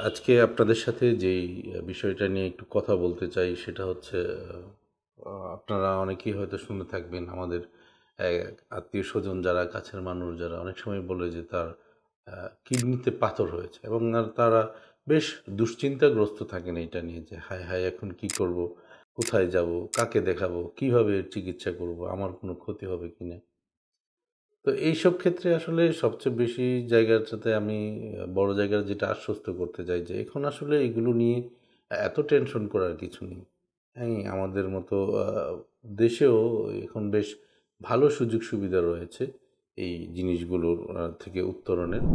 আজকে আপনাদের সাথে যেই বিষয়টা নিয়ে একটু কথা বলতে চাই সেটা হচ্ছে আপনারা অনেকেই হয়তো শুনে থাকবেন আমাদের আত্মীয়স্বজন যারা কাছের মানুষ যারা অনেক সময় বলে যে তার কিডনিতে পাথর হয়েছে এবং তারা বেশ দুশ্চিন্তাগ্রস্ত থাকেন এটা নিয়ে যে হায় হায় এখন কি করব, কোথায় যাব, কাকে দেখাবো, কিভাবে এর চিকিৎসা করব, আমার কোনো ক্ষতি হবে কিনা। তো এইসব ক্ষেত্রে আসলে সবচেয়ে বেশি জায়গাটাতে আমি বড় জায়গার যেটা আশ্বস্ত করতে চাই যে এখন আসলে এগুলো নিয়ে এত টেনশন করার কিছু নেই। হ্যাঁ, আমাদের মতো দেশেও এখন বেশ ভালো সুযোগ সুবিধা রয়েছে এই জিনিসগুলোর থেকে উত্তরণের।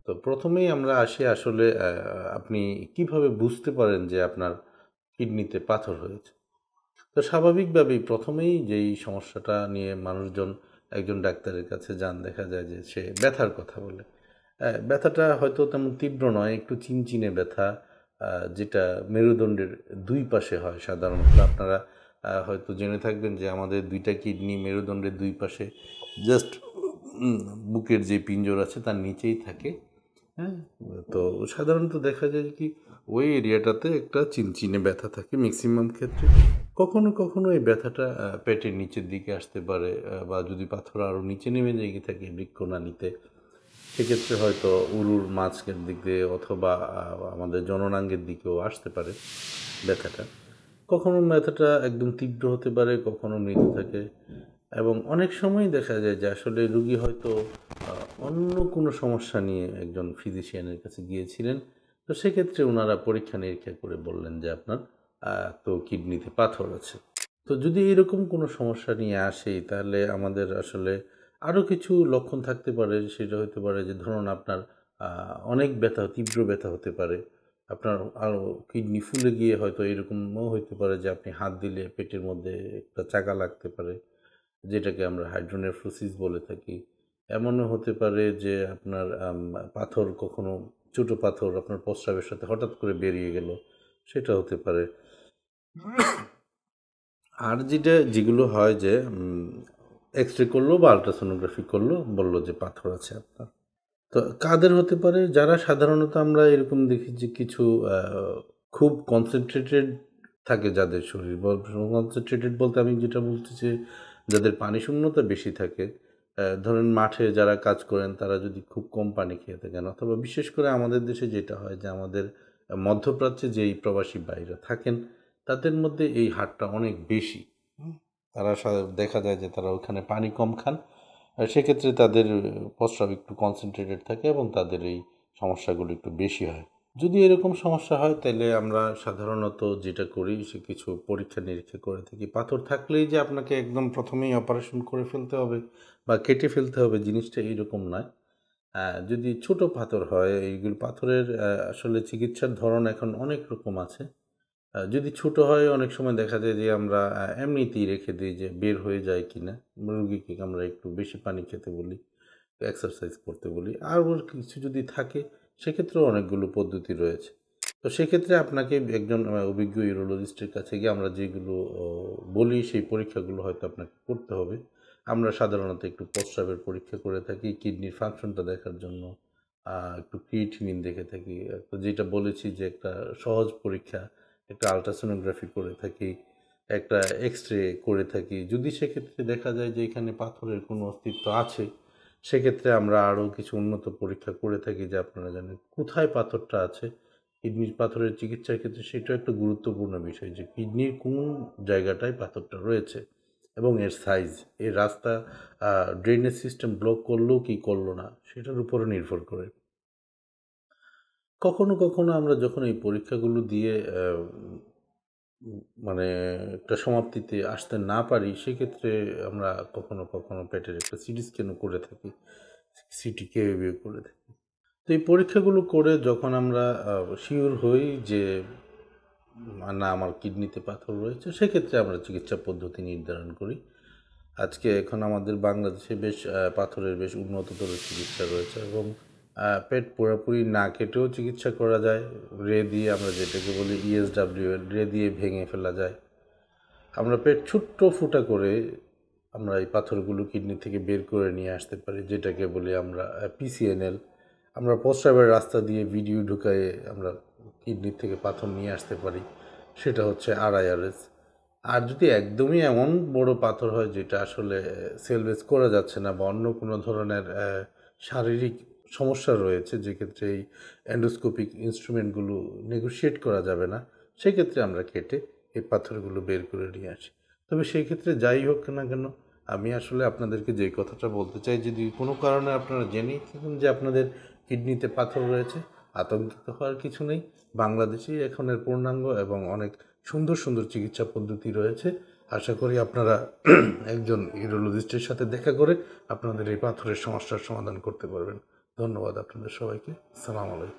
তো প্রথমেই আমরা আসি আসলে আপনি কিভাবে বুঝতে পারেন যে আপনার কিডনিতে পাথর হয়েছে? তো স্বাভাবিকভাবেই প্রথমেই যেই সমস্যাটা নিয়ে মানুষজন একজন ডাক্তারের কাছে যান, দেখা যায় যে সে ব্যথার কথা বলে। ব্যথাটা হয়তো তেমন তীব্র নয়, একটু চিনচিনে ব্যথা, যেটা মেরুদণ্ডের দুই পাশে হয় সাধারণত। আপনারা হয়তো জেনে থাকবেন যে আমাদের ২ টা কিডনি মেরুদণ্ডের দুই পাশে জাস্ট বুকের যে পিঞ্জর আছে তার নিচেই থাকে। হ্যাঁ? তো সাধারণত দেখা যায় কি ওই এরিয়াটাতে একটা চিনচিনে ব্যথা থাকে ম্যাক্সিমাম ক্ষেত্রে। কখনো কখনো এই ব্যথাটা পেটের নিচের দিকে আসতে পারে, বা যদি পাথর আরও নিচে নেমে যেয়ে থাকে বৃক্কনালীতে, সেক্ষেত্রে হয়তো উরুর মাঝখান দিক দিয়ে অথবা আমাদের জননাঙ্গের দিকেও আসতে পারে ব্যথাটা। কখনো ব্যথাটা একদম তীব্র হতে পারে, কখনো মৃদু থাকে এবং অনেক সময় দেখা যায় যে আসলে রুগী হয়তো অন্য কোনো সমস্যা নিয়ে একজন ফিজিশিয়ানের কাছে গিয়েছিলেন। তো সেক্ষেত্রে ওনারা পরীক্ষা নিরীক্ষা করে বললেন যে আপনার তো কিডনিতে পাথর আছে। তো যদি এরকম কোনো সমস্যা নিয়ে আসি তাহলে আমাদের আসলে আরও কিছু লক্ষণ থাকতে পারে। সেটা হতে পারে যে ধরুন আপনার অনেক ব্যথা, তীব্র ব্যথা হতে পারে। আপনার আরও কিডনি ফুলে গিয়ে হয়তো এরকমও হইতে পারে যে আপনি হাত দিলে পেটের মধ্যে একটা চাকা লাগতে পারে, যেটাকে আমরা হাইড্রোনেফ্রোসিস বলে থাকি। এমনও হতে পারে যে আপনার পাথর কখনো ছোটো পাথর আপনার প্রস্রাবের সাথে হঠাৎ করে বেরিয়ে গেল, সেটা হতে পারে। আর যেগুলো হয় যে এক্স-রে করলো বা আল্ট্রাসোনোগ্রাফি করলো, বলল যে পাথর আছে আপনার। তো কাদের হতে পারে? যারা সাধারণত আমরা এরকম দেখি যে কিছু খুব কনসেনট্রেটেড থাকে যাদের শরীর, কনসেনট্রেটেড বলতে আমি যেটা বলতেছি যাদের পানি শূন্যতা বেশি থাকে। ধরেন মাঠে যারা কাজ করেন তারা যদি খুব কম পানি খেয়ে থাকেন, অথবা বিশেষ করে আমাদের দেশে যেটা হয় যে আমাদের মধ্যপ্রাচ্যে যেই প্রবাসী ভাইরা থাকেন তাদের মধ্যে এই হারটা অনেক বেশি। হুম? তারা দেখা যায় যে তারা ওখানে পানি কম খান। সেক্ষেত্রে তাদের প্রস্রাব একটু কনসেনট্রেটেড থাকে এবং তাদের এই সমস্যাগুলো একটু বেশি হয়। যদি এরকম সমস্যা হয় তাহলে আমরা সাধারণত যেটা করি সে কিছু পরীক্ষা নিরীক্ষা করে থাকি। পাথর থাকলেই যে আপনাকে একদম প্রথমেই অপারেশন করে ফেলতে হবে বা কেটে ফেলতে হবে, জিনিসটা এইরকম নয়। যদি ছোট পাথর হয়, এইগুলো পাথরের আসলে চিকিৎসার ধরন এখন অনেক রকম আছে। যদি ছোট হয় অনেক সময় দেখা যায় যে আমরা এমনিতেই রেখে দিই যে বের হয়ে যায় কিনা। রুগীকে আমরা একটু বেশি পানি খেতে বলি, এক্সারসাইজ করতে বলি। আর ওর কিছু যদি থাকে সেক্ষেত্রেও অনেকগুলো পদ্ধতি রয়েছে। তো সেক্ষেত্রে আপনাকে একজন অভিজ্ঞ ইউরোলজিস্টের কাছে গিয়ে আমরা যেগুলো বলি সেই পরীক্ষাগুলো হয়তো আপনাকে করতে হবে। আমরা সাধারণত একটু প্রস্রাবের পরীক্ষা করে থাকি কিডনির ফাংশনটা দেখার জন্য। একটু ক্রিয়েটিনিন দেখে থাকি। তো যেটা বলেছি যে একটা সহজ পরীক্ষা, একটা আল্ট্রাসোনোগ্রাফি করে থাকি, একটা এক্স-রে করে থাকি। যদি সেক্ষেত্রে দেখা যায় যে এখানে পাথরের কোনো অস্তিত্ব আছে, সেক্ষেত্রে আমরা আরও কিছু উন্নত পরীক্ষা করে থাকি যে আপনারা জানেন কোথায় পাথরটা আছে। কিডনির পাথরের চিকিৎসার ক্ষেত্রে সেটাও একটা গুরুত্বপূর্ণ বিষয় যে কিডনির কোন জায়গাটায় পাথরটা রয়েছে এবং এর সাইজ, এর রাস্তা ড্রেনেজ সিস্টেম ব্লক করলো কি করলো না সেটার উপরে নির্ভর করে। কখনো কখনো আমরা যখন এই পরীক্ষাগুলো দিয়ে মানে একটা সমাপ্তিতে আসতে না পারি, সেক্ষেত্রে আমরা কখনো কখনো পেটের একটা সিটি স্ক্যানও করে থাকি, সিটি কেএবিও করে থাকি। তো এই পরীক্ষাগুলো করে যখন আমরা শিওর হই যে না আমার কিডনিতে পাথর রয়েছে, সেক্ষেত্রে আমরা চিকিৎসা পদ্ধতি নির্ধারণ করি। আজকে এখন আমাদের বাংলাদেশে বেশ পাথরের বেশ উন্নততর চিকিৎসা রয়েছে এবং পেট পুরোপুরি না কেটেও চিকিৎসা করা যায়। রে দিয়ে আমরা যেটাকে বলি ইএসডব্লিউ, রে দিয়ে ভেঙে ফেলা যায়। আমরা পেট ছোট্ট ফুটা করে আমরা এই পাথরগুলো কিডনি থেকে বের করে নিয়ে আসতে পারি, যেটাকে বলি আমরা পিসিএনএল। আমরা প্রস্রাবের রাস্তা দিয়ে ভিডিও ঢুকায়ে আমরা কিডনির থেকে পাথর নিয়ে আসতে পারি, সেটা হচ্ছে আরআইআরএস। আর যদি একদমই এমন বড় পাথর হয় যেটা আসলে সেলভেজ করা যাচ্ছে না বা অন্য কোনো ধরনের শারীরিক সমস্যা রয়েছে, যেক্ষেত্রে এই এন্ডোস্কোপিক ইনস্ট্রুমেন্টগুলো নেগোশিয়েট করা যাবে না, সেক্ষেত্রে আমরা কেটে এই পাথরগুলো বের করে নিয়ে আসি। তবে সেই ক্ষেত্রে যাই হোক না কেন, আমি আসলে আপনাদেরকে যে কথাটা বলতে চাই, যদি কোনো কারণে আপনারা জেনেই থাকেন যে আপনাদের কিডনিতে পাথর রয়েছে, আতঙ্কিত হওয়ার কিছু নেই। বাংলাদেশেই এখন এর পূর্ণাঙ্গ এবং অনেক সুন্দর সুন্দর চিকিৎসা পদ্ধতি রয়েছে। আশা করি আপনারা একজন ইউরোলজিস্টের সাথে দেখা করে আপনাদের এই পাথরের সমস্যার সমাধান করতে পারবেন। ধন্যবাদ আপনাদের সবাইকে। আসসালামু আলাইকুম।